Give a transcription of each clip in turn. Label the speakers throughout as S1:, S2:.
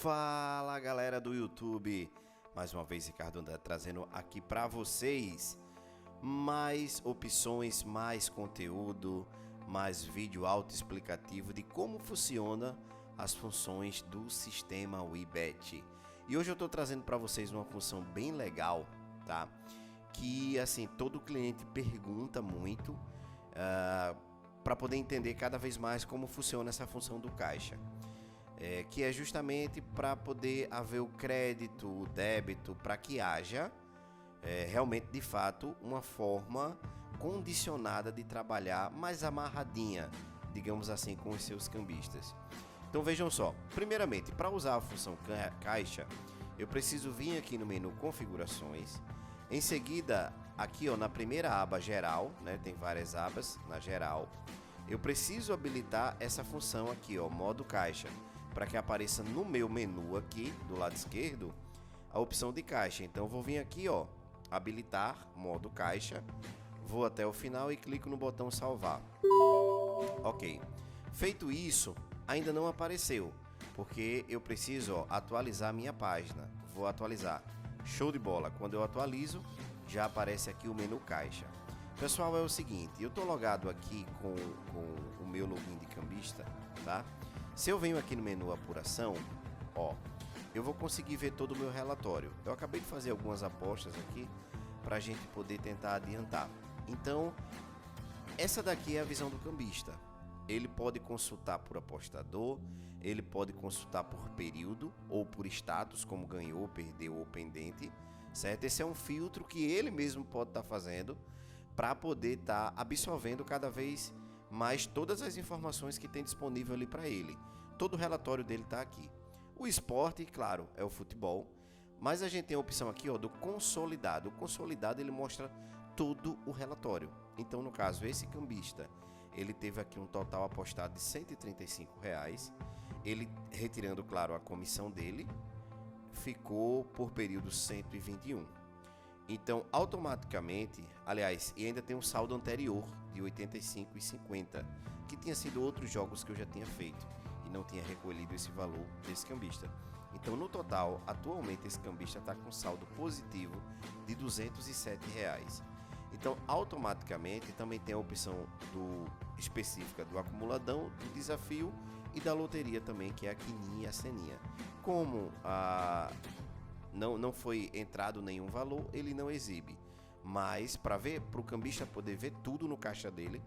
S1: Fala galera do YouTube, mais uma vez Ricardo André trazendo aqui para vocês mais opções, mais conteúdo, mais vídeo autoexplicativo de como funciona as funções do sistema WeBet. E hoje eu estou trazendo para vocês uma função bem legal, tá? Que assim todo cliente pergunta muito para poder entender cada vez mais como funciona essa função do caixa. Que é justamente para poder haver o crédito, o débito, para que haja realmente, de fato, uma forma condicionada de trabalhar mais amarradinha, digamos assim, com os seus cambistas. Então vejam só, primeiramente, para usar a função caixa, eu preciso vir aqui no menu configurações, em seguida, aqui ó, na primeira aba geral, né, tem várias abas na geral, eu preciso habilitar essa função aqui ó, modo caixa, para que apareça no meu menu aqui do lado esquerdo a opção de caixa. Então eu vou vir aqui ó, habilitar modo caixa, vou até o final e clico no botão salvar. Ok, feito isso, ainda não apareceu, porque eu preciso ó, atualizar minha página. Vou atualizar, show de bola. Quando eu atualizo, já aparece aqui o menu caixa. Pessoal, é o seguinte, eu tô logado aqui com o meu login de cambista, tá? Se eu venho aqui no menu apuração, ó, eu vou conseguir ver todo o meu relatório. Eu acabei de fazer algumas apostas aqui para a gente poder tentar adiantar. Então, essa daqui é a visão do cambista. Ele pode consultar por apostador, ele pode consultar por período ou por status, como ganhou, perdeu ou pendente, certo? Esse é um filtro que ele mesmo pode estar fazendo para poder estar absorvendo cada vez mais todas as informações que tem disponível ali para ele. Todo o relatório dele está aqui. O esporte, claro, é o futebol, mas a gente tem a opção aqui ó, do consolidado. O consolidado ele mostra todo o relatório. Então, no caso, esse cambista, ele teve aqui um total apostado de R$ 135,00. Ele, retirando, claro, a comissão dele, ficou por período 121. Então, automaticamente, aliás, e ainda tem um saldo anterior de 85,50, que tinha sido outros jogos que eu já tinha feito e não tinha recolhido esse valor desse cambista. Então, no total, atualmente esse cambista está com saldo positivo de R$ 207,00. Então, automaticamente também tem a opção específica do acumuladão, do desafio e da loteria também, que é a quininha e a ceninha. Como não foi entrado nenhum valor, ele não exibe. Mas para o cambista poder ver tudo no caixa dele,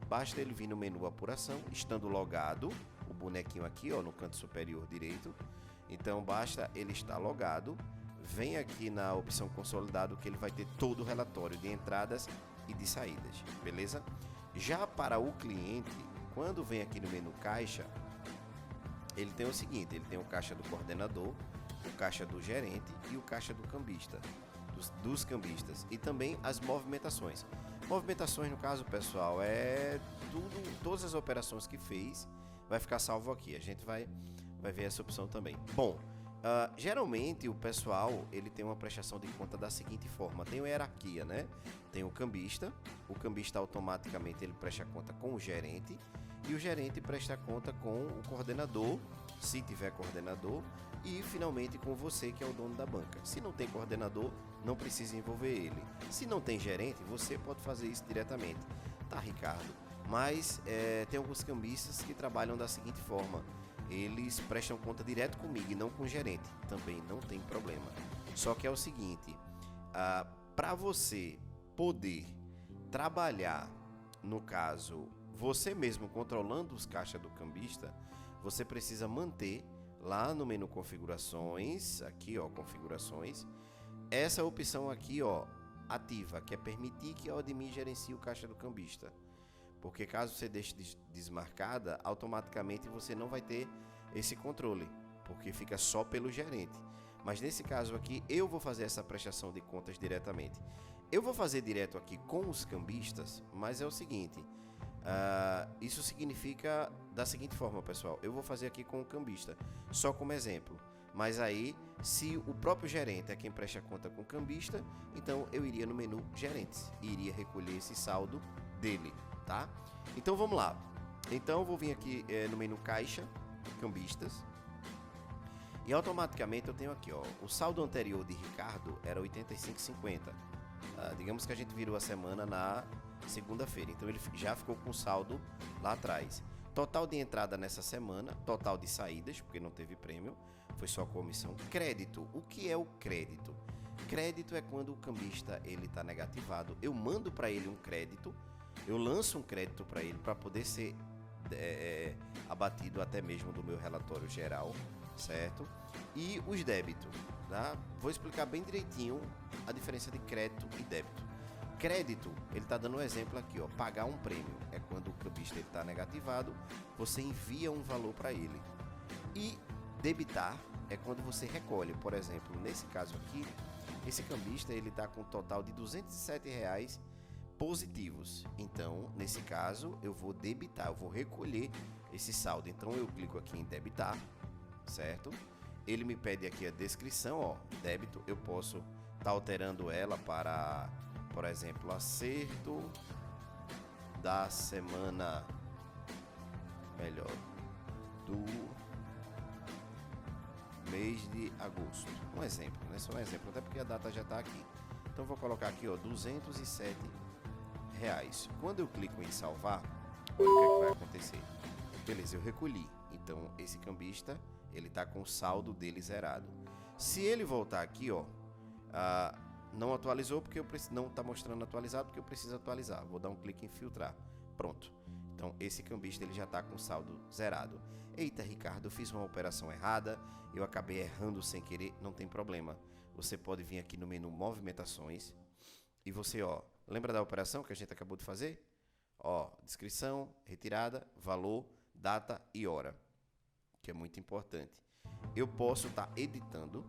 S1: basta ele vir no menu apuração, estando logado, o bonequinho aqui ó, no canto superior direito. Então basta ele estar logado, vem aqui na opção consolidado que ele vai ter todo o relatório de entradas e de saídas, beleza? Já para o cliente, quando vem aqui no menu caixa, ele tem o seguinte, ele tem o caixa do coordenador, o caixa do gerente e o caixa do cambista, dos cambistas, e também as movimentações. Movimentações, no caso, pessoal, é todas as operações que fez, vai ficar salvo aqui. A gente vai ver essa opção também. Bom, geralmente o pessoal, ele tem uma prestação de conta da seguinte forma, tem uma hierarquia, né? Tem o cambista automaticamente ele presta conta com o gerente, e o gerente presta conta com o coordenador, se tiver coordenador, e finalmente com você que é o dono da banca. Se não tem coordenador, não precisa envolver ele. Se não tem gerente, você pode fazer isso diretamente, tá, Ricardo? Mas tem alguns cambistas que trabalham da seguinte forma, eles prestam conta direto comigo e não com o gerente, também não tem problema. Só que é o seguinte, para você poder trabalhar, no caso, você mesmo controlando os caixas do cambista, você precisa manter lá no menu configurações, aqui ó, configurações, essa opção aqui ó, ativa, que é permitir que o admin gerencie o caixa do cambista. Porque caso você deixe desmarcada, automaticamente você não vai ter esse controle, porque fica só pelo gerente. Mas nesse caso aqui, eu vou fazer essa prestação de contas diretamente. Eu vou fazer direto aqui com os cambistas, mas é o seguinte, isso significa da seguinte forma, pessoal, eu vou fazer aqui com o cambista, só como exemplo. Mas aí, se o próprio gerente é quem presta conta com o cambista, então eu iria no menu gerentes e iria recolher esse saldo dele, tá? Então vamos lá. Então eu vou vir aqui no menu caixa, cambistas. E automaticamente eu tenho aqui, ó, o saldo anterior de Ricardo era 85,50. Digamos que a gente virou a semana na segunda-feira, então ele já ficou com saldo lá atrás. Total de entrada nessa semana, total de saídas, porque não teve prêmio, foi só comissão. Crédito, o que é o crédito? Crédito é quando o cambista ele está negativado, eu mando para ele um crédito, eu lanço um crédito para ele para poder ser abatido até mesmo do meu relatório geral, certo? E os débitos, tá? Vou explicar bem direitinho a diferença de crédito e débito. Crédito, ele está dando um exemplo aqui, ó, pagar um prêmio é quando o cambista está negativado, você envia um valor para ele. E debitar é quando você recolhe, por exemplo, nesse caso aqui, esse cambista ele está com um total de R$ 207 positivos. Então, nesse caso, eu vou debitar, eu vou recolher esse saldo. Então, eu clico aqui em debitar, certo? Ele me pede aqui a descrição, ó, débito. Eu posso estar alterando ela para, por exemplo, acerto da semana, melhor, do mês de agosto. Um exemplo, né? Só um exemplo, até porque a data já está aqui. Então, eu vou colocar aqui, ó, R$ 207. Quando eu clico em salvar, olha o que é que vai acontecer. Beleza, eu recolhi. Então, esse cambista, ele tá com o saldo dele zerado. Se ele voltar aqui, ó, não atualizou porque eu preciso, não tá mostrando atualizado porque eu preciso atualizar. Vou dar um clique em filtrar. Pronto. Então, esse cambista, ele já tá com o saldo zerado. Eita, Ricardo, eu fiz uma operação errada, eu acabei errando sem querer, não tem problema. Você pode vir aqui no menu movimentações e você, ó, lembra da operação que a gente acabou de fazer? Ó, descrição, retirada, valor, data e hora, que é muito importante. Eu posso estar editando,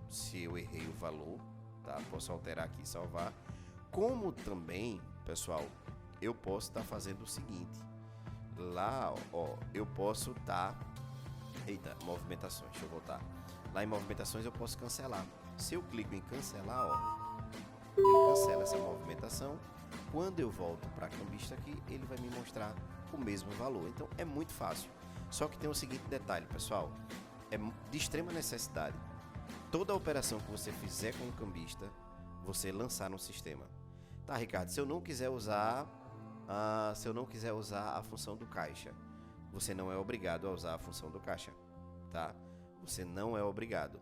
S1: se eu errei o valor, tá? Posso alterar aqui e salvar. Como também, pessoal, eu posso estar fazendo o seguinte. Lá, ó, eu posso estar... Eita, movimentações, deixa eu voltar. Lá em movimentações eu posso cancelar. Se eu clico em cancelar, ó, ele cancela essa movimentação. Quando eu volto para cambista aqui, ele vai me mostrar o mesmo valor. Então é muito fácil. Só que tem o seguinte detalhe, pessoal, é de extrema necessidade. Toda operação que você fizer com o cambista, você lançar no sistema. Tá, Ricardo, se eu não quiser usar a função do caixa, você não é obrigado a usar a função do caixa, tá? Você não é obrigado.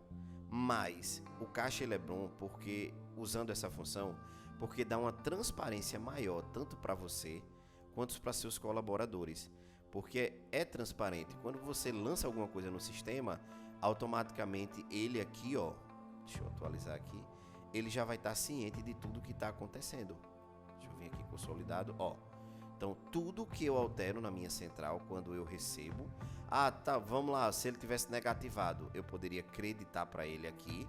S1: Mas o caixa ele é bom porque usando essa função, porque dá uma transparência maior tanto para você quanto para seus colaboradores, porque é transparente. Quando você lança alguma coisa no sistema, automaticamente ele aqui, ó, deixa eu atualizar aqui, ele já vai estar ciente de tudo que está acontecendo. Deixa eu vir aqui consolidado, ó. Então tudo que eu altero na minha central quando eu recebo, tá, vamos lá, se ele tivesse negativado, eu poderia creditar para ele aqui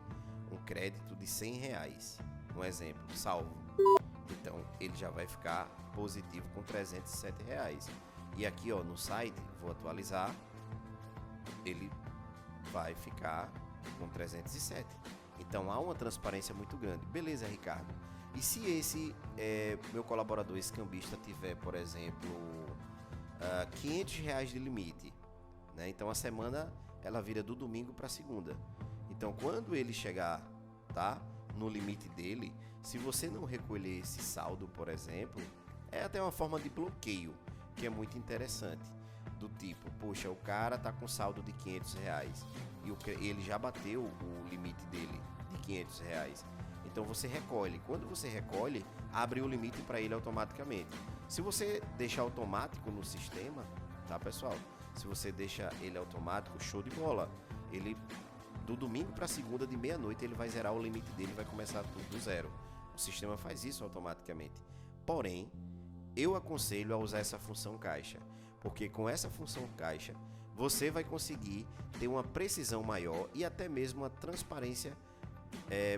S1: um crédito de R$100, um exemplo, salvo. Então ele já vai ficar positivo com R$307. E aqui, ó, no site, vou atualizar, ele vai ficar com 307. Então há uma transparência muito grande. Beleza, Ricardo. E se esse meu colaborador, esse cambista, tiver, por exemplo, R$500 de limite, né? Então a semana ela vira do domingo para segunda. Então quando ele chegar, tá, no limite dele, se você não recolher esse saldo, por exemplo, é até uma forma de bloqueio, que é muito interessante. Do tipo, poxa, o cara tá com saldo de R$500 e ele já bateu o limite dele de R$500. Então você recolhe. Quando você recolhe, abre o limite para ele automaticamente. Se você deixar automático no sistema, tá, pessoal? Se você deixar ele automático, show de bola. Ele do domingo para segunda de meia-noite ele vai zerar o limite dele e vai começar tudo do zero. O sistema faz isso automaticamente. Porém, eu aconselho a usar essa função caixa, porque com essa função caixa você vai conseguir ter uma precisão maior e até mesmo uma transparência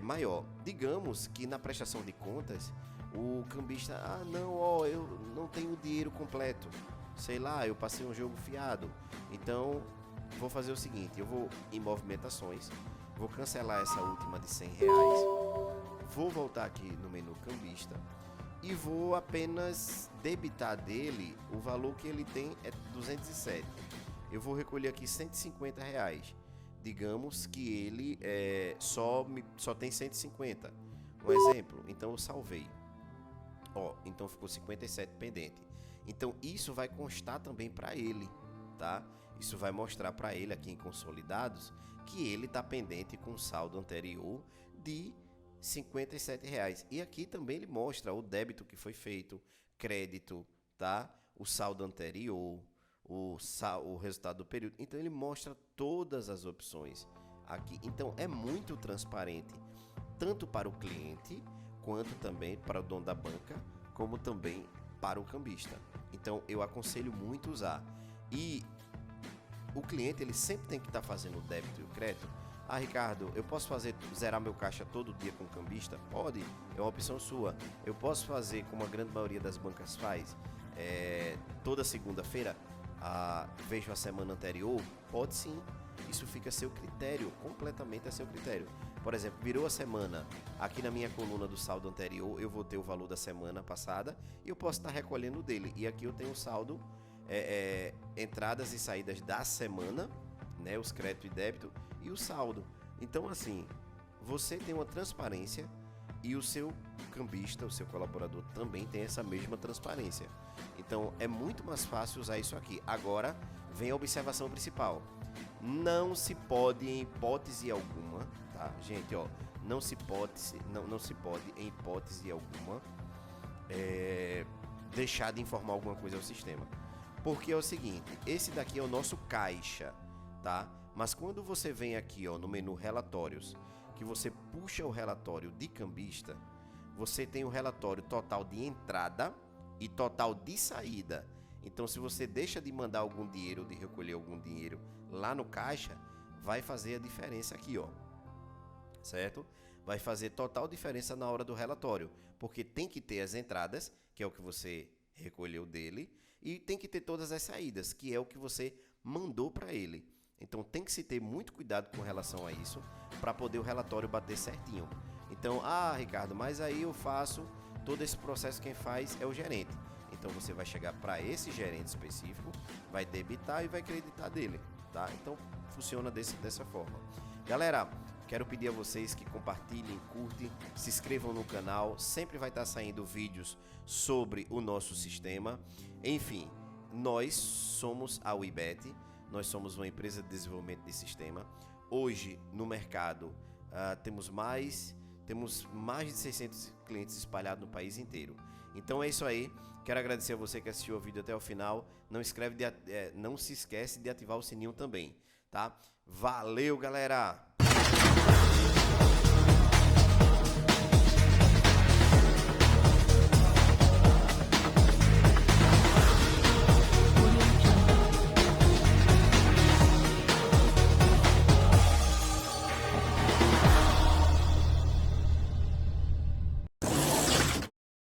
S1: maior. Digamos que na prestação de contas o cambista, não, ó, eu não tenho o dinheiro completo, sei lá, eu passei um jogo fiado, então vou fazer o seguinte, eu vou em movimentações, vou cancelar essa última de R$100, vou voltar aqui no menu cambista e vou apenas debitar dele o valor que ele tem é 207. Eu vou recolher aqui R$150. digamos que ele só tem 150. Um exemplo, então eu salvei. Ó, então ficou 57 pendente. Então isso vai constar também para ele, tá? Isso vai mostrar para ele aqui em consolidados que ele está pendente com o saldo anterior de R$ 57. E aqui também ele mostra o débito que foi feito, crédito, tá? O saldo anterior, o resultado do período. Então ele mostra todas as opções aqui. Então é muito transparente, tanto para o cliente, quanto também para o dono da banca, como também para o cambista. Então eu aconselho muito usar. E o cliente ele sempre tem que estar fazendo o débito e o crédito. Ah, Ricardo, eu posso zerar meu caixa todo dia com o cambista? Pode, é uma opção sua. Eu posso fazer como a grande maioria das bancas faz, toda segunda-feira, vejo a semana anterior? Pode sim, isso fica a seu critério, completamente a seu critério. Por exemplo, virou a semana, aqui na minha coluna do saldo anterior, eu vou ter o valor da semana passada e eu posso estar recolhendo dele. E aqui eu tenho o saldo, entradas e saídas da semana, né, os crédito e débito e o saldo. Então assim, você tem uma transparência e o seu cambista, o seu colaborador também tem essa mesma transparência. Então é muito mais fácil usar isso aqui. Agora vem a observação principal. Não se pode em hipótese alguma, tá? Gente, ó, não se pode em hipótese alguma deixar de informar alguma coisa ao sistema. Porque é o seguinte, esse daqui é o nosso caixa, tá? Mas quando você vem aqui, ó, no menu relatórios, que você puxa o relatório de cambista, você tem o relatório total de entrada e total de saída. Então, se você deixa de mandar algum dinheiro ou de recolher algum dinheiro lá no caixa, vai fazer a diferença aqui, ó. Certo? Vai fazer total diferença na hora do relatório, porque tem que ter as entradas, que é o que você recolheu dele, e tem que ter todas as saídas, que é o que você mandou para ele. Então tem que se ter muito cuidado com relação a isso, para poder o relatório bater certinho. Então, Ricardo, mas aí eu faço todo esse processo, quem faz é o gerente. Então você vai chegar para esse gerente específico, vai debitar e vai creditar dele, tá? Então funciona dessa forma. Galera, quero pedir a vocês que compartilhem, curtem, se inscrevam no canal. Sempre vai estar saindo vídeos sobre o nosso sistema. Enfim, nós somos a Webet, nós somos uma empresa de desenvolvimento de sistema. Hoje no mercado temos mais de 600 clientes espalhados no país inteiro. Então é isso aí. Quero agradecer a você que assistiu o vídeo até o final. Não se esquece de ativar o sininho também, tá? Valeu, galera!